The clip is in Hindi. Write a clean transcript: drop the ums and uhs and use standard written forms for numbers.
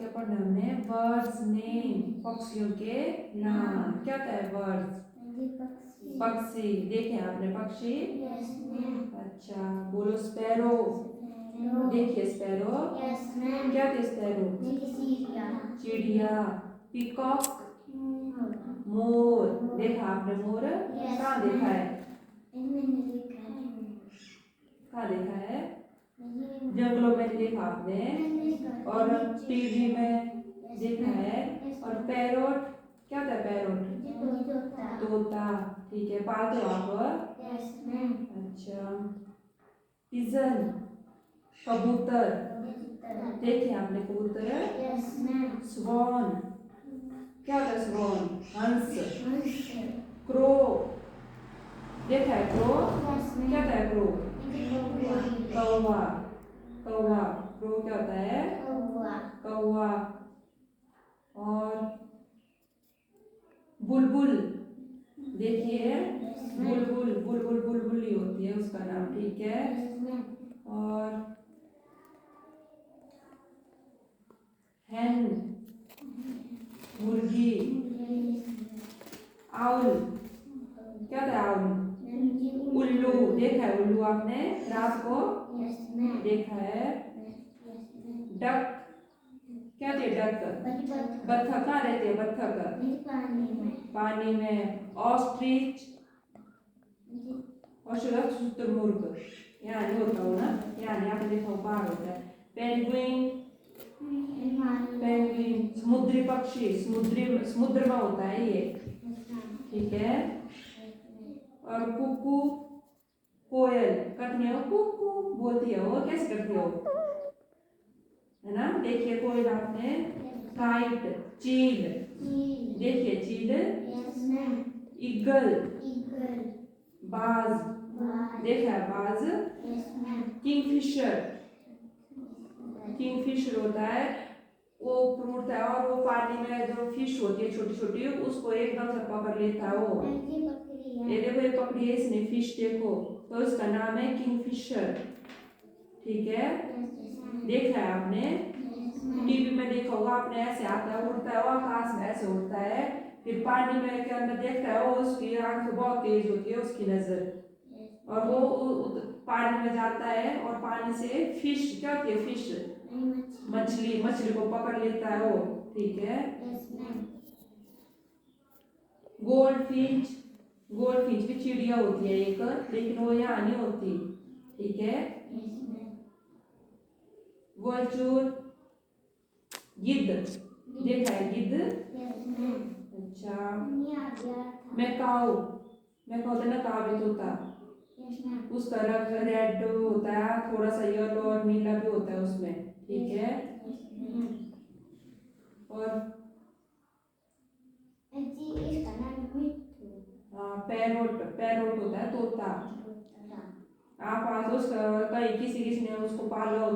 क्या पढ़ना हमने? बर्ड्स नेम, पक्षियों के नाम। क्या होता है बर्ड्स? पक्षी। देखे आपने पक्षी? अच्छा, बोलो स्पैरो। देखिए स्पैरो। क्या थे स्पैरो? चिड़िया। पीकॉक, मोर। देखा आपने मोर? कहाँ देखा है? कहाँ देखा है? जंगलों में देखा आपने, और टीवी में देखा है। और पैरोट, क्या था पैरोट? तोता। ठीक है, पालते हो आप? अच्छा। पिजन, कबूतर। देखे आपने कबूतर? स्वॉन, क्या होता है स्वॉन? हंस। क्रो, देखा है क्रो? क्या होता है क्रो? कौवा। कौवा, क्रो क्या होता है? कौवा। और बुलबुल, देखिए बुलबुल, बुलबुल बुलबुल ही होती है उसका नाम। ठीक है। और hen, मुर्गी। आउल, क्या था आउल? उल्लू। देखा है उल्लू आपने रात को? देखा है। डक, क्या थे डक? बत्तख। कहाँ रहते हैं बत्तख? पानी में। ऑस्ट्रिच, शुतुरमुर्ग। यहाँ नहीं होता हो ना, यहाँ पे देखो बाहर होता है। पेंगुइन, पेंगुइन समुद्री पक्षी, समुद्र में होता है ये। ठीक है। और कुकू, कोयल। करती है वो कुकू, बोलती है वो, कैसे करती है वो? है ना? देखिए कोयल आपने। काइट, चील। देखिए चील। ईगल, बाज। देखा है बाज? किंगफिशर, किंगफिशर होता है वो उड़ता है, और वो पानी में जो फिश होती है छोटी छोटी, उसको एकदम से पकड़ लेता है वो। ये देखो ये पकड़ी है इसने फिश, देखो, तो इसका नाम है किंगफिशर। ठीक है। देखा है आपने? टीवी में देखा होगा आपने, ऐसे आता है, उड़ता है, और आकाश में ऐसे उड़ता है, फिर पानी में के अंदर देखता है वो, उसकी आंखें बहुत तेज होती है उसकी नजर, और वो पानी में जाता है, और पानी से फिश, क्या होती है फिश? मछली, मछली को पकड़ लेता है वो। ठीक है। गोल्ड फिंच, गोल्ड फिंच भी चिड़िया होती है एक, लेकिन वो यहाँ नहीं होती। ठीक है। वल्चूर, गिद्ध। देखा है गिद्ध? अच्छा। मैकाऊ, मैकाऊ तो नकाब होता, उसका रंग रेड होता है, थोड़ा सा येलो और नीला भी होता है उसमें। ठीक है। और पैरोट, पैरोट होता है तोता। आप आज उसका कहीं किसी किसी ने उसको पाला होता है।